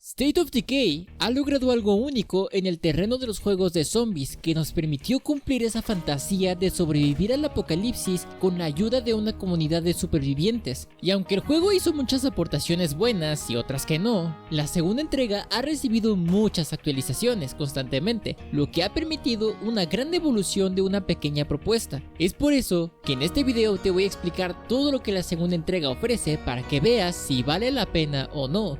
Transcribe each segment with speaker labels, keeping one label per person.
Speaker 1: State of Decay ha logrado algo único en el terreno de los juegos de zombies que nos permitió cumplir esa fantasía de sobrevivir al apocalipsis con la ayuda de una comunidad de supervivientes. Y aunque el juego hizo muchas aportaciones buenas y otras que no, la segunda entrega ha recibido muchas actualizaciones constantemente, lo que ha permitido una gran evolución de una pequeña propuesta. Es por eso que en este video te voy a explicar todo lo que la segunda entrega ofrece para que veas si vale la pena o no.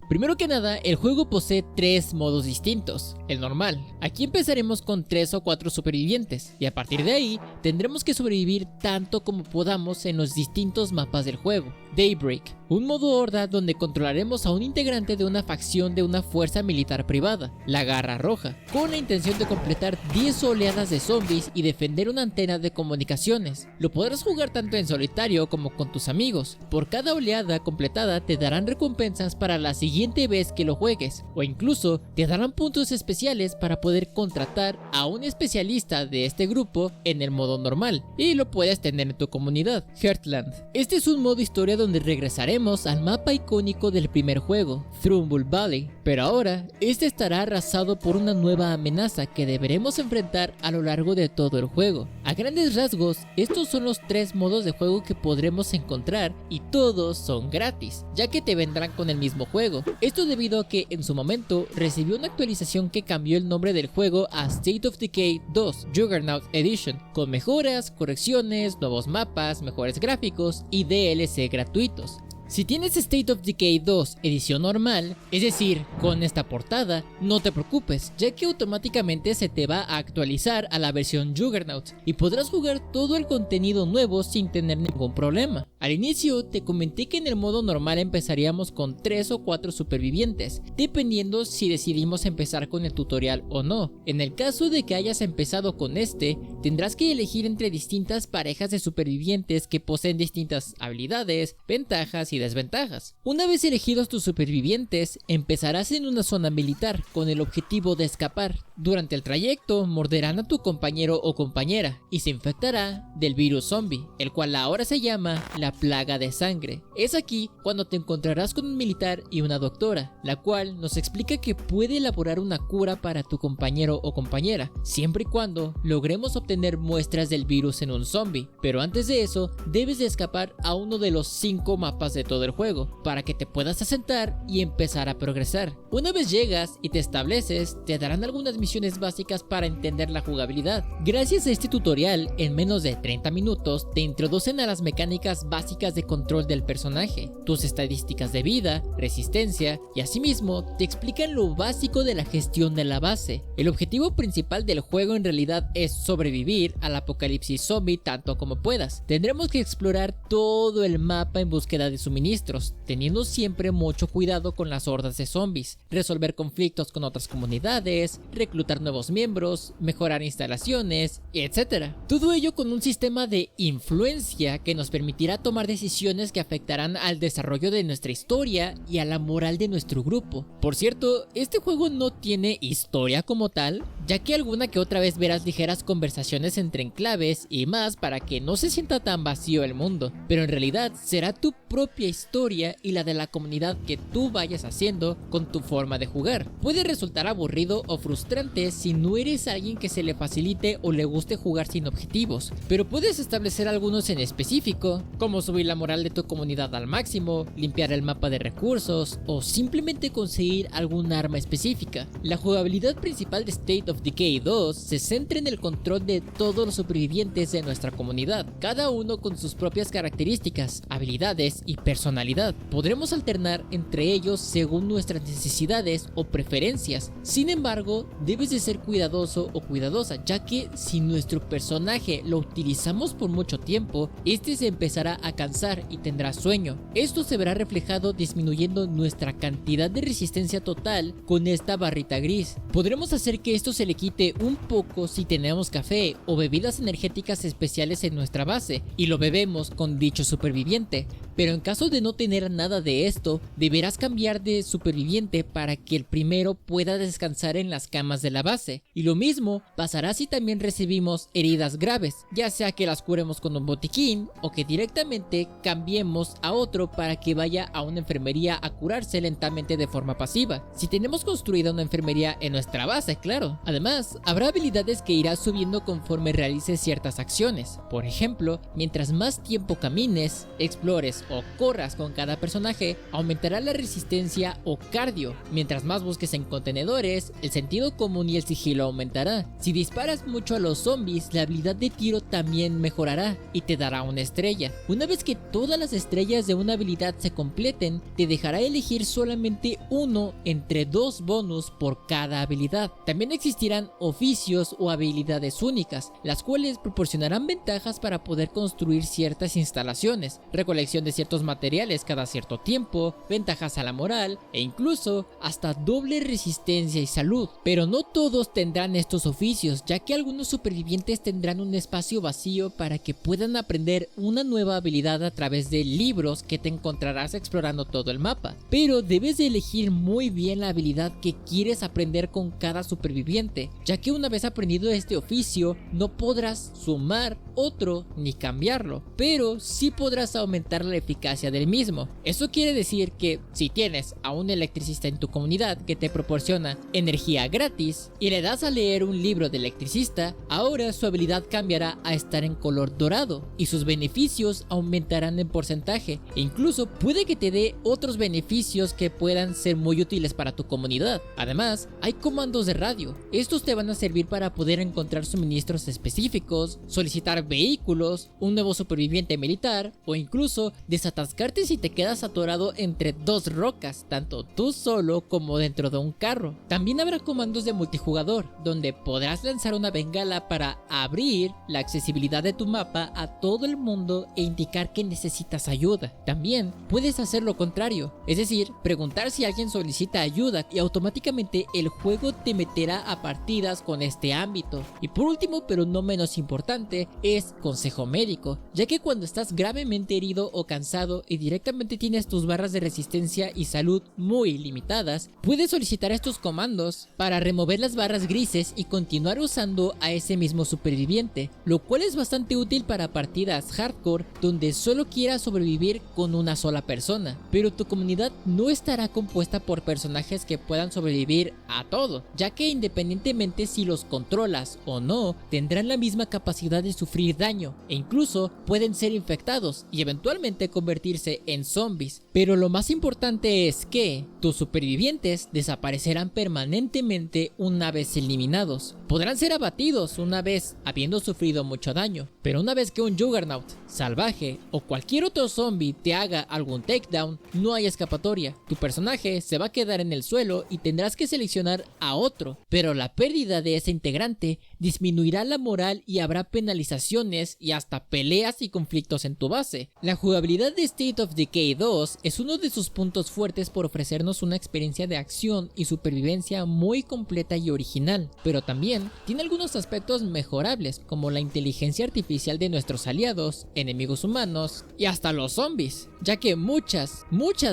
Speaker 1: Primero que nada, el juego posee tres modos distintos. El normal, aquí empezaremos con 3 o 4 supervivientes y a partir de ahí tendremos que sobrevivir tanto como podamos en los distintos mapas del juego. Daybreak, un modo horda donde controlaremos a un integrante de una facción de una fuerza militar privada, la Garra Roja, con la intención de completar 10 oleadas de zombies y defender una antena de comunicaciones. Lo podrás jugar tanto en solitario como con tus amigos. Por cada oleada completada te darán recompensas para la siguiente vez que lo juegues, o incluso te darán puntos especiales para poder contratar a un especialista de este grupo en el modo normal, y lo puedes tener en tu comunidad. Heartland, este es un modo historia donde regresaremos al mapa icónico del primer juego, Thrumbull Valley, pero ahora este estará arrasado por una nueva amenaza que deberemos enfrentar a lo largo de todo el juego. A grandes rasgos, estos son los 3 modos de juego que podremos encontrar y todos son gratis, ya que te vendrán con el mismo juego. Esto debido a que en su momento recibió una actualización que cambió el nombre del juego a State of Decay 2 Juggernaut Edition, con mejoras, correcciones, nuevos mapas, mejores gráficos y DLC gratuitos. Si tienes State of Decay 2 edición normal, es decir, con esta portada, no te preocupes, ya que automáticamente se te va a actualizar a la versión Juggernaut y podrás jugar todo el contenido nuevo sin tener ningún problema. Al inicio te comenté que en el modo normal empezaríamos con 3 o 4 supervivientes, dependiendo si decidimos empezar con el tutorial o no. En el caso de que hayas empezado con este, tendrás que elegir entre distintas parejas de supervivientes que poseen distintas habilidades, ventajas y desventajas. Una vez elegidos tus supervivientes, empezarás en una zona militar con el objetivo de escapar. Durante el trayecto morderán a tu compañero o compañera y se infectará del virus zombie, el cual ahora se llama la plaga de sangre. Es aquí cuando te encontrarás con un militar y una doctora, la cual nos explica que puede elaborar una cura para tu compañero o compañera, siempre y cuando logremos obtener muestras del virus en un zombie. Pero antes de eso, debes de escapar a uno de los 5 mapas de todo el juego, para que te puedas asentar y empezar a progresar. Una vez llegas y te estableces, te darán algunas misiones básicas para entender la jugabilidad. Gracias a este tutorial, en menos de 30 minutos, te introducen a las mecánicas básicas de control del personaje, tus estadísticas de vida, resistencia, y asimismo te explican lo básico de la gestión de la base. El objetivo principal del juego en realidad es sobrevivir al apocalipsis zombie tanto como puedas. Tendremos que explorar todo el mapa en búsqueda de suministros, teniendo siempre mucho cuidado con las hordas de zombies, resolver conflictos con otras comunidades, reclutar nuevos miembros, mejorar instalaciones, etc. Todo ello con un sistema de influencia que nos permitirá tomar decisiones que afectarán al desarrollo de nuestra historia y a la moral de nuestro grupo. Por cierto, este juego no tiene historia como tal, ya que alguna que otra vez verás ligeras conversaciones entre enclaves y más para que no se sienta tan vacío el mundo, pero en realidad será tu propia historia y la de la comunidad que tú vayas haciendo con tu forma de jugar. Puede resultar aburrido o frustrante si no eres alguien que se le facilite o le guste jugar sin objetivos, pero puedes establecer algunos en específico, como subir la moral de tu comunidad al máximo, limpiar el mapa de recursos o simplemente conseguir algún arma específica. La jugabilidad principal de State of Decay 2 se centra en el control de todos los supervivientes de nuestra comunidad, cada uno con sus propias características, habilidades y personalidad. Podremos alternar entre ellos según nuestras necesidades o preferencias. Sin embargo, debes de ser cuidadoso o cuidadosa, ya que si nuestro personaje lo utilizamos por mucho tiempo, este se empezará a cansar y tendrá sueño. Esto se verá reflejado disminuyendo nuestra cantidad de resistencia total con esta barrita gris. Podremos hacer que esto se le quite un poco si tenemos café o bebidas energéticas especiales en nuestra base y lo bebemos con dicho superviviente, pero en caso de no tener nada de esto, deberás cambiar de superviviente para que el primero pueda descansar en las camas de la base. Y lo mismo pasará si también recibimos heridas graves, ya sea que las curemos con un botiquín o que directamente cambiemos a otro para que vaya a una enfermería a curarse lentamente de forma pasiva. Si tenemos construida una enfermería en nuestra base, claro. Además, habrá habilidades que irás subiendo conforme realices ciertas acciones. Por ejemplo, mientras más tiempo camines, explores o corras con cada personaje, aumentará la resistencia o cardio. Mientras más busques en contenedores, el sentido común y el sigilo aumentará. Si disparas mucho a los zombies, la habilidad de tiro también mejorará y te dará una estrella. Una vez que todas las estrellas de una habilidad se completen, te dejará elegir solamente uno entre 2 bonus por cada habilidad. También existirán oficios o habilidades únicas, las cuales proporcionarán ventajas para poder construir ciertas instalaciones, recolección de ciertos materiales cada cierto tiempo, ventajas a la moral e incluso hasta doble resistencia y salud. Pero no todos tendrán estos oficios, ya que algunos supervivientes tendrán un espacio vacío para que puedan aprender una nueva habilidad a través de libros que te encontrarás explorando todo el mapa. Pero debes de elegir muy bien la habilidad que quieres aprender con cada superviviente, ya que una vez aprendido este oficio no podrás sumar otro ni cambiarlo, pero sí podrás aumentar la eficacia del mismo. Eso quiere decir que si tienes a un electricista en tu comunidad que te proporciona energía gratis y le das a leer un libro de electricista, ahora su habilidad cambiará a estar en color dorado y sus beneficios aumentarán en porcentaje e incluso puede que te dé otros beneficios que puedan ser muy útiles para tu comunidad. Además, hay comandos de radio. Estos te van a servir para poder encontrar suministros específicos, solicitar vehículos, un nuevo superviviente militar o incluso desatascarte si te quedas atorado entre 2 rocas, tanto tú solo como dentro de un carro. También habrá comandos de multijugador, donde podrás lanzar una bengala para abrir la accesibilidad de tu mapa a todo el mundo e indicar que necesitas ayuda. También puedes hacer lo contrario, es decir, preguntar si alguien solicita ayuda y automáticamente el juego te meterá a partidas con este ámbito. Y por último, pero no menos importante, es consejo médico, ya que cuando estás gravemente herido o cansado y directamente tienes tus barras de resistencia y salud muy limitadas, puedes solicitar estos comandos para remover las barras grises y continuar usando a ese mismo superviviente, lo cual es bastante útil para partidas hardcore donde solo quieras sobrevivir con una sola persona, pero tu comunidad no estará compuesta por personajes que puedan sobrevivir a todo, ya que independientemente si los controlas o no, tendrán la misma capacidad de sufrir daño e incluso pueden ser infectados y eventualmente convertirse en zombies. Pero lo más importante es que tus supervivientes desaparecerán permanentemente una vez eliminados. Podrán ser abatidos una vez habiendo sufrido mucho daño, pero una vez que un Juggernaut, salvaje o cualquier otro zombie te haga algún takedown, no hay escapatoria. Tu personaje se va a quedar en el suelo y tendrás que seleccionar a otro, pero la pérdida de ese integrante disminuirá la moral y habrá penalizaciones y hasta peleas y conflictos en tu base. La jugabilidad de State of Decay 2 es uno de sus puntos fuertes por ofrecernos una experiencia de acción y supervivencia muy completa y original, pero también tiene algunos aspectos mejorables como la inteligencia artificial de nuestros aliados, enemigos humanos y hasta los zombies, ya que muchas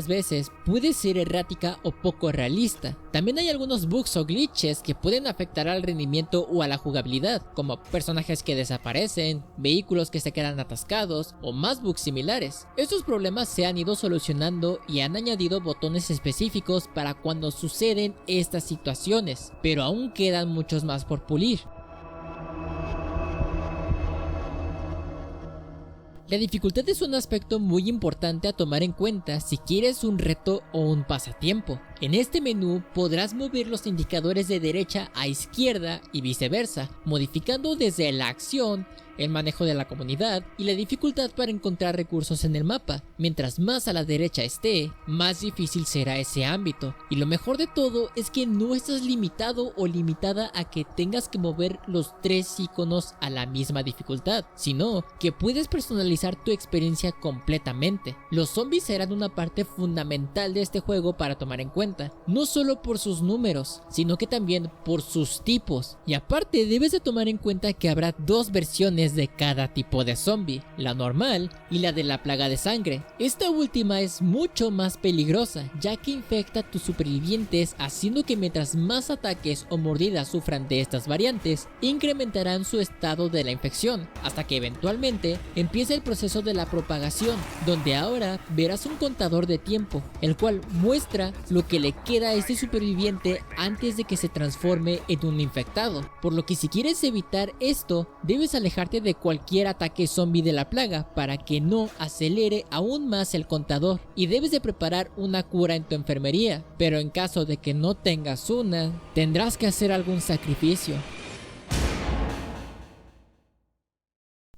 Speaker 1: veces puede ser errática o poco realista. También hay algunos bugs o glitches que pueden afectar al rendimiento o a la jugabilidad, como personajes que desaparecen, vehículos que se quedan atascados o más bugs similares. Estos problemas se han ido solucionando y han añadido botones específicos para cuando suceden estas situaciones, pero aún quedan muchos más por pulir. La dificultad es un aspecto muy importante a tomar en cuenta si quieres un reto o un pasatiempo. En este menú podrás mover los indicadores de derecha a izquierda y viceversa, modificando desde la acción, el manejo de la comunidad y la dificultad para encontrar recursos en el mapa. Mientras más a la derecha esté, más difícil será ese ámbito. Y lo mejor de todo es que no estás limitado o limitada a que tengas que mover los 3 iconos a la misma dificultad, sino que puedes personalizar tu experiencia completamente. Los zombies serán una parte fundamental de este juego para tomar en cuenta, no solo por sus números, sino que también por sus tipos. Y aparte debes de tomar en cuenta que habrá 2 versiones versiones de cada tipo de zombie, la normal y la de la plaga de sangre. Esta última es mucho más peligrosa, ya que infecta a tus supervivientes, haciendo que mientras más ataques o mordidas sufran de estas variantes, incrementarán su estado de la infección, hasta que eventualmente empiece el proceso de la propagación, donde ahora verás un contador de tiempo, el cual muestra lo que le queda a este superviviente antes de que se transforme en un infectado, por lo que si quieres evitar esto, debes alejarte de cualquier ataque zombie de la plaga para que no acelere aún más el contador, y debes de preparar una cura en tu enfermería, pero en caso de que no tengas una, tendrás que hacer algún sacrificio.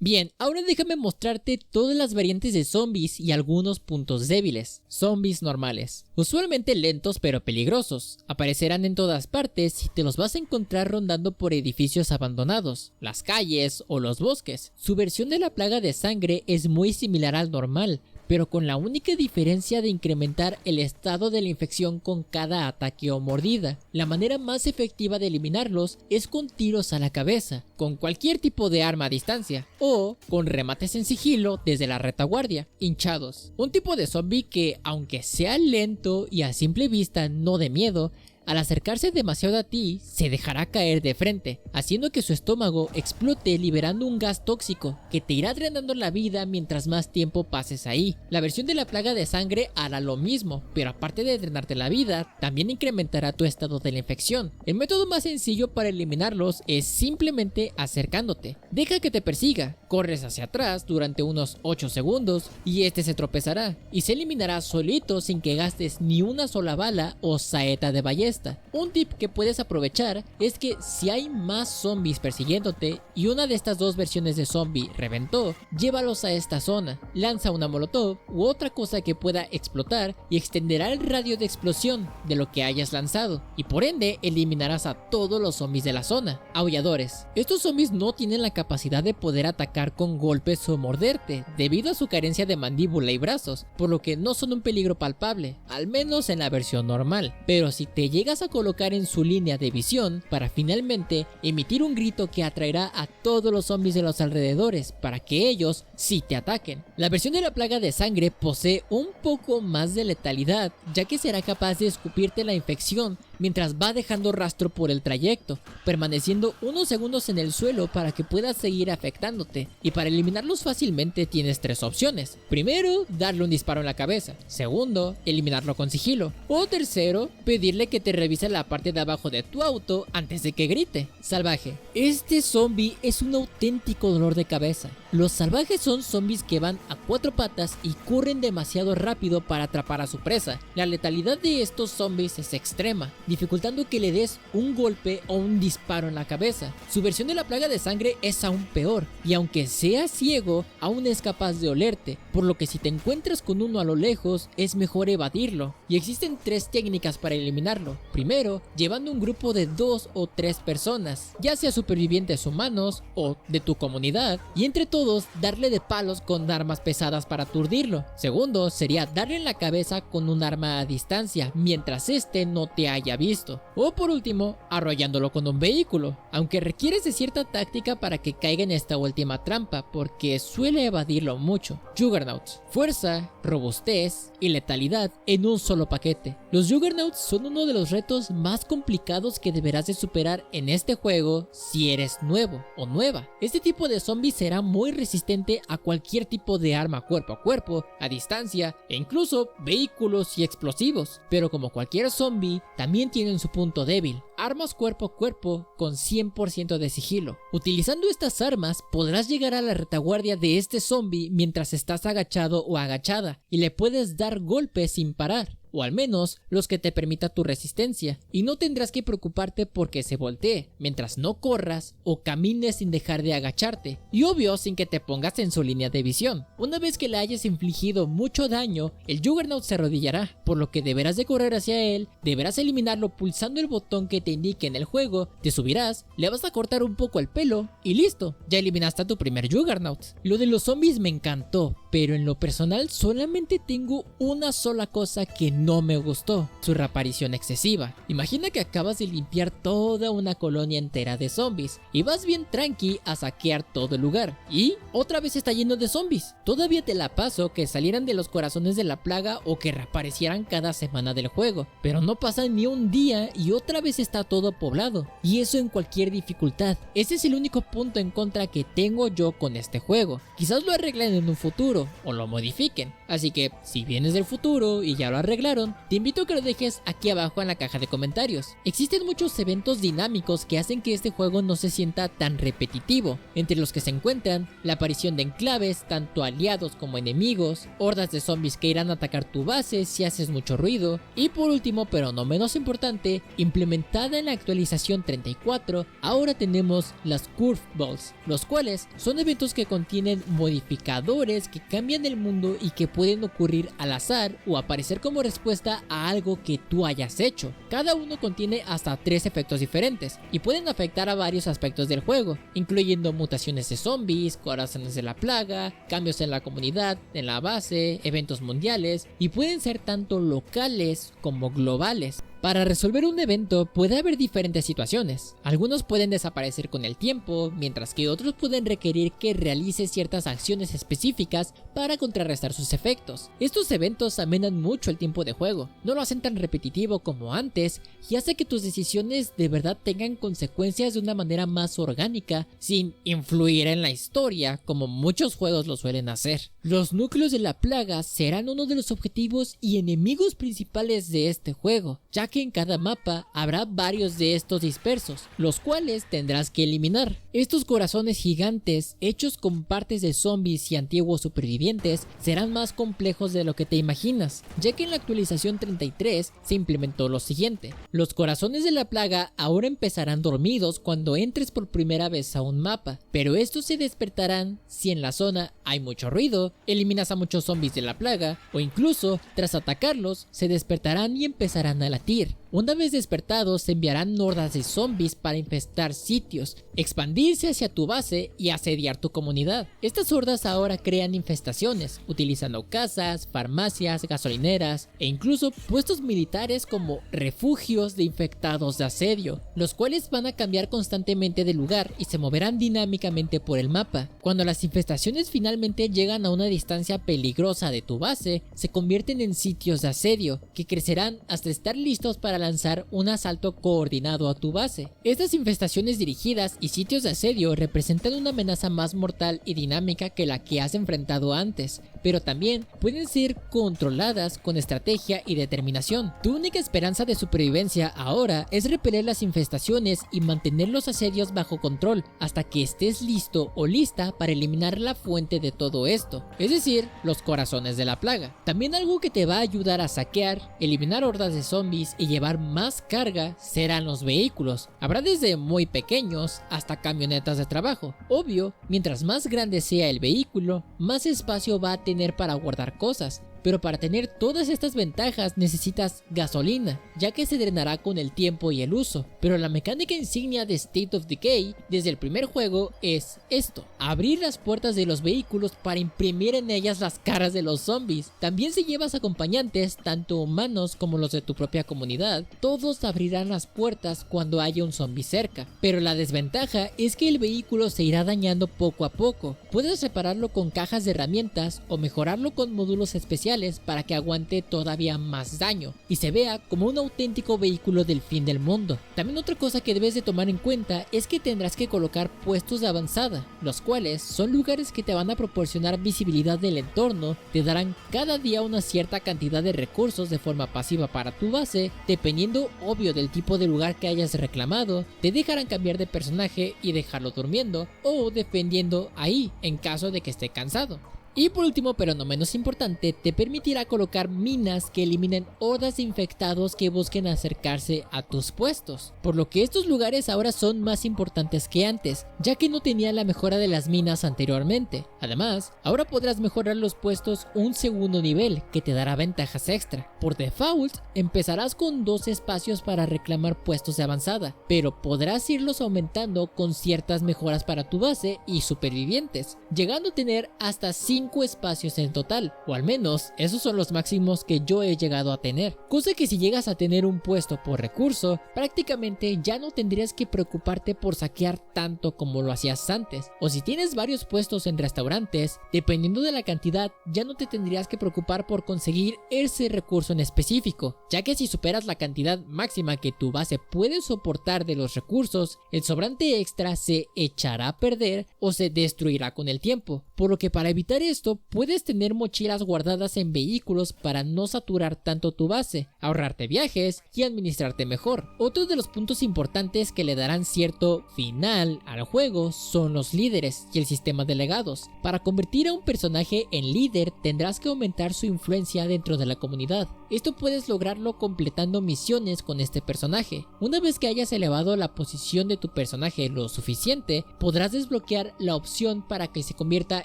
Speaker 1: Bien, ahora déjame mostrarte todas las variantes de zombies y algunos puntos débiles. Zombies normales, usualmente lentos pero peligrosos, aparecerán en todas partes y te los vas a encontrar rondando por edificios abandonados, las calles o los bosques. Su versión de la plaga de sangre es muy similar al normal, pero con la única diferencia de incrementar el estado de la infección con cada ataque o mordida. La manera más efectiva de eliminarlos es con tiros a la cabeza, con cualquier tipo de arma a distancia, o con remates en sigilo desde la retaguardia, hinchados. Un tipo de zombie que, aunque sea lento y a simple vista no de miedo, al acercarse demasiado a ti, se dejará caer de frente, haciendo que su estómago explote liberando un gas tóxico que te irá drenando la vida mientras más tiempo pases ahí. La versión de la plaga de sangre hará lo mismo, pero aparte de drenarte la vida, también incrementará tu estado de la infección. El método más sencillo para eliminarlos es simplemente acercándote. Deja que te persiga, corres hacia atrás durante unos 8 segundos y este se tropezará y se eliminará solito sin que gastes ni una sola bala o saeta de ballesta. Un tip que puedes aprovechar es que si hay más zombies persiguiéndote y una de estas dos versiones de zombie reventó, llévalos a esta zona, lanza una molotov u otra cosa que pueda explotar y extenderá el radio de explosión de lo que hayas lanzado y por ende eliminarás a todos los zombies de la zona. Aulladores. Estos zombies no tienen la capacidad de poder atacar con golpes o morderte debido a su carencia de mandíbula y brazos, por lo que no son un peligro palpable, al menos en la versión normal, pero si te llegas a colocar en su línea de visión para finalmente emitir un grito que atraerá a todos los zombies de los alrededores para que ellos sí te ataquen. La versión de la plaga de sangre posee un poco más de letalidad, ya que será capaz de escupirte la infección mientras va dejando rastro por el trayecto, permaneciendo unos segundos en el suelo para que puedas seguir afectándote, y para eliminarlos fácilmente tienes tres opciones. Primero, darle un disparo en la cabeza. Segundo, eliminarlo con sigilo. O tercero, pedirle que te revise la parte de abajo de tu auto antes de que grite. Salvaje. Este zombie es un auténtico dolor de cabeza. Los salvajes son zombies que van a 4 patas y corren demasiado rápido para atrapar a su presa. La letalidad de estos zombies es extrema, dificultando que le des un golpe o un disparo en la cabeza. Su versión de la plaga de sangre es aún peor, y aunque sea ciego, aún es capaz de olerte, por lo que si te encuentras con uno a lo lejos, es mejor evadirlo. Y existen 3 técnicas para eliminarlo. Primero, llevando un grupo de 2 o 3 personas, ya sea supervivientes humanos o de tu comunidad, y entre todos darle de palos con armas pesadas para aturdirlo. Segundo, sería darle en la cabeza con un arma a distancia, mientras este no te haya visto. O por último, arrollándolo con un vehículo, aunque requieres de cierta táctica para que caiga en esta última trampa, porque suele evadirlo mucho. Juggernauts. Fuerza, robustez y letalidad en un solo paquete. Los Juggernauts son uno de los retos más complicados que deberás de superar en este juego si eres nuevo o nueva. Este tipo de zombie será muy resistente a cualquier tipo de arma cuerpo a cuerpo, a distancia e incluso vehículos y explosivos, pero como cualquier zombie también tienen su punto débil: armas cuerpo a cuerpo con 100% de sigilo. Utilizando estas armas podrás llegar a la retaguardia de este zombie mientras estás agachado o agachada y le puedes dar golpes sin parar, o al menos los que te permita tu resistencia, y no tendrás que preocuparte porque se voltee, mientras no corras o camines sin dejar de agacharte, y obvio sin que te pongas en su línea de visión. Una vez que le hayas infligido mucho daño, el Juggernaut se arrodillará, por lo que deberás de correr hacia él, deberás eliminarlo pulsando el botón que te indique en el juego, te subirás, le vas a cortar un poco el pelo y listo, ya eliminaste a tu primer Juggernaut. Lo de los zombies me encantó, pero en lo personal solamente tengo una sola cosa que no me gustó, su reaparición excesiva. Imagina que acabas de limpiar toda una colonia entera de zombies y vas bien tranqui a saquear todo el lugar y otra vez está lleno de zombies. Todavía te la paso que salieran de los corazones de la plaga o que reaparecieran cada semana del juego, pero no pasa ni un día y otra vez está todo poblado, y eso en cualquier dificultad. Ese es el único punto en contra que tengo yo con este juego. Quizás lo arreglen en un futuro o lo modifiquen, así que si vienes del futuro y ya lo arreglaron, te invito a que lo dejes aquí abajo en la caja de comentarios. Existen muchos eventos dinámicos que hacen que este juego no se sienta tan repetitivo, entre los que se encuentran la aparición de enclaves, tanto aliados como enemigos, hordas de zombies que irán a atacar tu base si haces mucho ruido, y por último pero no menos importante, implementada en la actualización 34, ahora tenemos las Curveballs, los cuales son eventos que contienen modificadores que cambian el mundo y que pueden ocurrir al azar o aparecer como respuesta a algo que tú hayas hecho. Cada uno contiene hasta 3 efectos diferentes y pueden afectar a varios aspectos del juego, incluyendo mutaciones de zombies, corazones de la plaga, cambios en la comunidad, en la base, eventos mundiales, y pueden ser tanto locales como globales. Para resolver un evento puede haber diferentes situaciones. Algunos pueden desaparecer con el tiempo, mientras que otros pueden requerir que realices ciertas acciones específicas para contrarrestar sus efectos. Estos eventos amenan mucho el tiempo de juego, no lo hacen tan repetitivo como antes y hace que tus decisiones de verdad tengan consecuencias de una manera más orgánica, sin influir en la historia como muchos juegos lo suelen hacer. Los núcleos de la plaga serán uno de los objetivos y enemigos principales de este juego, ya que en cada mapa habrá varios de estos dispersos, los cuales tendrás que eliminar. Estos corazones gigantes, hechos con partes de zombies y antiguos supervivientes, serán más complejos de lo que te imaginas, ya que en la actualización 33 se implementó lo siguiente. Los corazones de la plaga ahora empezarán dormidos cuando entres por primera vez a un mapa, pero estos se despertarán si en la zona hay mucho ruido, eliminas a muchos zombies de la plaga, o incluso tras atacarlos se despertarán y empezarán a latir. Una vez despertados se enviarán hordas de zombies para infestar sitios, expandirse hacia tu base y asediar tu comunidad. Estas hordas ahora crean infestaciones, utilizando casas, farmacias, gasolineras e incluso puestos militares como refugios de infectados de asedio, los cuales van a cambiar constantemente de lugar y se moverán dinámicamente por el mapa. Cuando las infestaciones finalmente llegan a una distancia peligrosa de tu base, se convierten en sitios de asedio, que crecerán hasta estar listos para lanzar un asalto coordinado a tu base. Estas infestaciones dirigidas y sitios de asedio representan una amenaza más mortal y dinámica que la que has enfrentado antes, pero también pueden ser controladas con estrategia y determinación. Tu única esperanza de supervivencia ahora es repeler las infestaciones y mantener los asedios bajo control hasta que estés listo o lista para eliminar la fuente de todo esto, es decir, los corazones de la plaga. También algo que te va a ayudar a saquear, eliminar hordas de zombies y llevar más carga serán los vehículos. Habrá desde muy pequeños hasta camionetas de trabajo. Obvio, mientras más grande sea el vehículo, más espacio va a tener para guardar cosas. Pero para tener todas estas ventajas necesitas gasolina, ya que se drenará con el tiempo y el uso. Pero la mecánica insignia de State of Decay desde el primer juego es esto: abrir las puertas de los vehículos para imprimir en ellas las caras de los zombies. También si llevas acompañantes, tanto humanos como los de tu propia comunidad, todos abrirán las puertas cuando haya un zombie cerca. Pero la desventaja es que el vehículo se irá dañando poco a poco. Puedes repararlo con cajas de herramientas o mejorarlo con módulos especiales para que aguante todavía más daño y se vea como un auténtico vehículo del fin del mundo. También otra cosa que debes de tomar en cuenta es que tendrás que colocar puestos de avanzada, los cuales son lugares que te van a proporcionar visibilidad del entorno, te darán cada día una cierta cantidad de recursos de forma pasiva para tu base, dependiendo obvio del tipo de lugar que hayas reclamado, te dejarán cambiar de personaje y dejarlo durmiendo o defendiendo ahí en caso de que esté cansado. Y por último, pero no menos importante, te permitirá colocar minas que eliminen hordas de infectados que busquen acercarse a tus puestos, por lo que estos lugares ahora son más importantes que antes, ya que no tenían la mejora de las minas anteriormente. Además, ahora podrás mejorar los puestos un segundo nivel, que te dará ventajas extra. Por default, empezarás con 2 espacios para reclamar puestos de avanzada, pero podrás irlos aumentando con ciertas mejoras para tu base y supervivientes, llegando a tener hasta 5 5 espacios en total, o al menos esos son los máximos que yo he llegado a tener, cosa que si llegas a tener un puesto por recurso, prácticamente ya no tendrías que preocuparte por saquear tanto como lo hacías antes, o si tienes varios puestos en restaurantes, dependiendo de la cantidad ya no te tendrías que preocupar por conseguir ese recurso en específico, ya que si superas la cantidad máxima que tu base puede soportar de los recursos, el sobrante extra se echará a perder o se destruirá con el tiempo, por lo que para evitar esto puedes tener mochilas guardadas en vehículos para no saturar tanto tu base, ahorrarte viajes y administrarte mejor. Otro de los puntos importantes que le darán cierto final al juego son los líderes y el sistema de legados. Para convertir a un personaje en líder tendrás que aumentar su influencia dentro de la comunidad. Esto puedes lograrlo completando misiones con este personaje. Una vez que hayas elevado la posición de tu personaje lo suficiente, podrás desbloquear la opción para que se convierta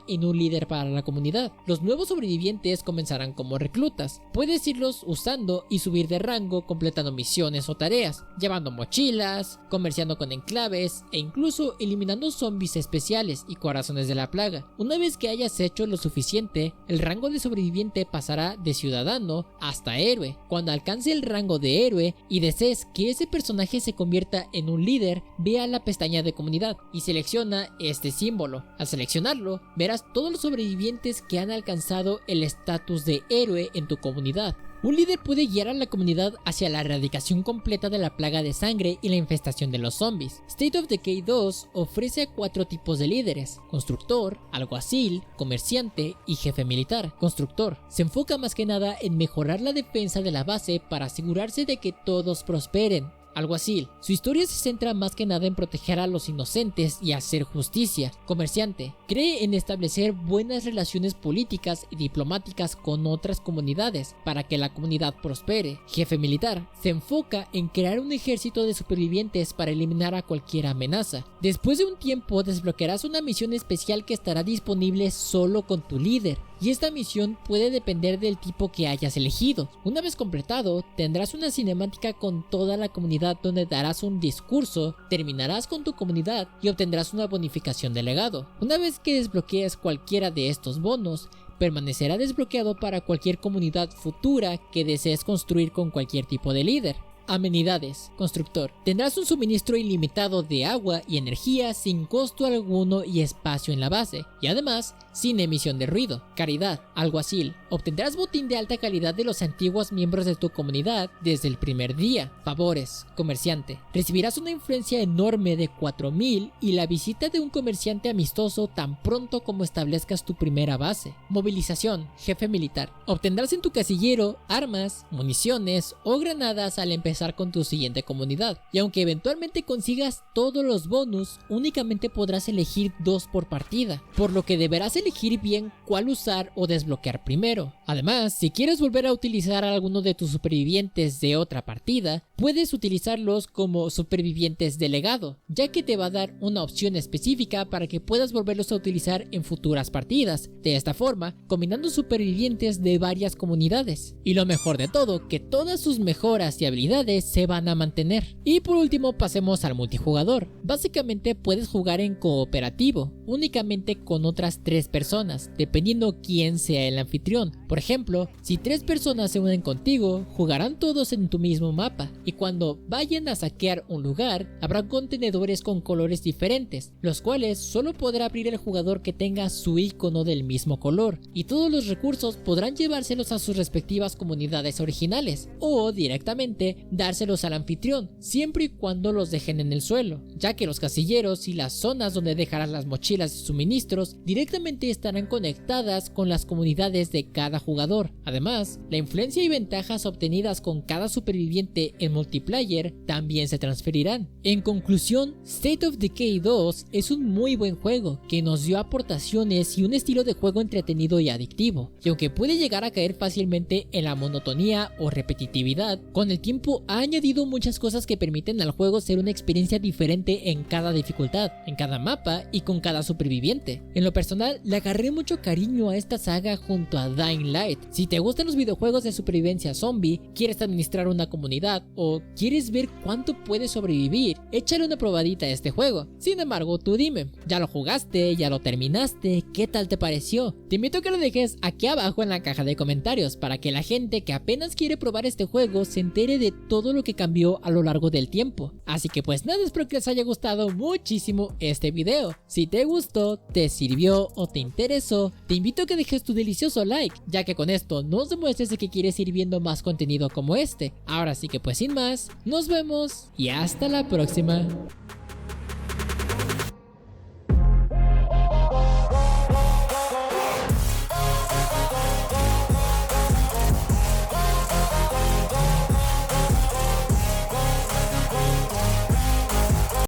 Speaker 1: en un líder para la comunidad. Los nuevos sobrevivientes comenzarán como reclutas. Puedes irlos usando y subir de rango completando misiones o tareas, llevando mochilas, comerciando con enclaves e incluso eliminando zombies especiales y corazones de la plaga. Una vez que hayas hecho lo suficiente, el rango de sobreviviente pasará de ciudadano hasta héroe. Cuando alcance el rango de héroe y desees que ese personaje se convierta en un líder, ve a la pestaña de comunidad y selecciona este símbolo. Al seleccionarlo, verás todos los sobrevivientes que han alcanzado el estatus de héroe en tu comunidad. Un líder puede guiar a la comunidad hacia la erradicación completa de la plaga de sangre y la infestación de los zombies. State of Decay 2 ofrece 4 tipos de líderes: constructor, alguacil, comerciante y jefe militar. Constructor se enfoca más que nada en mejorar la defensa de la base para asegurarse de que todos prosperen. Alguacil, su historia se centra más que nada en proteger a los inocentes y hacer justicia. Comerciante, cree en establecer buenas relaciones políticas y diplomáticas con otras comunidades para que la comunidad prospere. Jefe militar, se enfoca en crear un ejército de supervivientes para eliminar a cualquier amenaza. Después de un tiempo desbloquearás una misión especial que estará disponible solo con tu líder, y esta misión puede depender del tipo que hayas elegido. Una vez completado, tendrás una cinemática con toda la comunidad donde darás un discurso, terminarás con tu comunidad y obtendrás una bonificación de legado. Una vez que desbloquees cualquiera de estos bonos, permanecerá desbloqueado para cualquier comunidad futura que desees construir con cualquier tipo de líder. Amenidades. Constructor. Tendrás un suministro ilimitado de agua y energía sin costo alguno y espacio en la base, y además sin emisión de ruido. Caridad. Alguacil. Obtendrás botín de alta calidad de los antiguos miembros de tu comunidad desde el primer día. Favores. Comerciante. Recibirás una influencia enorme de 4000 y la visita de un comerciante amistoso tan pronto como establezcas tu primera base. Movilización. Jefe militar. Obtendrás en tu casillero armas, municiones o granadas al empezar con tu siguiente comunidad, y aunque eventualmente consigas todos los bonus, únicamente podrás elegir 2 por partida, por lo que deberás elegir bien cuál usar o desbloquear primero. Además, si quieres volver a utilizar a alguno de tus supervivientes de otra partida, puedes utilizarlos como supervivientes de legado, ya que te va a dar una opción específica para que puedas volverlos a utilizar en futuras partidas, de esta forma combinando supervivientes de varias comunidades. Y lo mejor de todo, que todas sus mejoras y habilidades se van a mantener. Y por último, pasemos al multijugador. Básicamente puedes jugar en cooperativo, únicamente con otras 3 personas, dependiendo quién sea el anfitrión. Por ejemplo, si 3 personas se unen contigo, jugarán todos en tu mismo mapa, y cuando vayan a saquear un lugar, habrá contenedores con colores diferentes, los cuales solo podrá abrir el jugador que tenga su icono del mismo color, y todos los recursos podrán llevárselos a sus respectivas comunidades originales, o directamente dárselos al anfitrión, siempre y cuando los dejen en el suelo, ya que los casilleros y las zonas donde dejarás las mochilas y suministros directamente estarán conectadas con las comunidades de cada jugador. Además, la influencia y ventajas obtenidas con cada superviviente en multiplayer también se transferirán. En conclusión, State of Decay 2 es un muy buen juego que nos dio aportaciones y un estilo de juego entretenido y adictivo, y aunque puede llegar a caer fácilmente en la monotonía o repetitividad, con el tiempo ha añadido muchas cosas que permiten al juego ser una experiencia diferente en cada dificultad, en cada mapa y con cada superviviente. En lo personal, le agarré mucho cariño a esta saga junto a Dying Light. Si te gustan los videojuegos de supervivencia zombie, quieres administrar una comunidad o quieres ver cuánto puedes sobrevivir, échale una probadita a este juego. Sin embargo, tú dime, ¿ya lo jugaste? ¿Ya lo terminaste? ¿Qué tal te pareció? Te invito a que lo dejes aquí abajo en la caja de comentarios para que la gente que apenas quiere probar este juego se entere de todo lo que cambió a lo largo del tiempo. Así que pues nada, espero que les haya gustado muchísimo este video. Si te gustó, te sirvió o te interesó, te invito a que dejes tu delicioso like, ya que con esto nos demuestres de que quieres ir viendo más contenido como este. Ahora sí que pues sin más, nos vemos y hasta la próxima.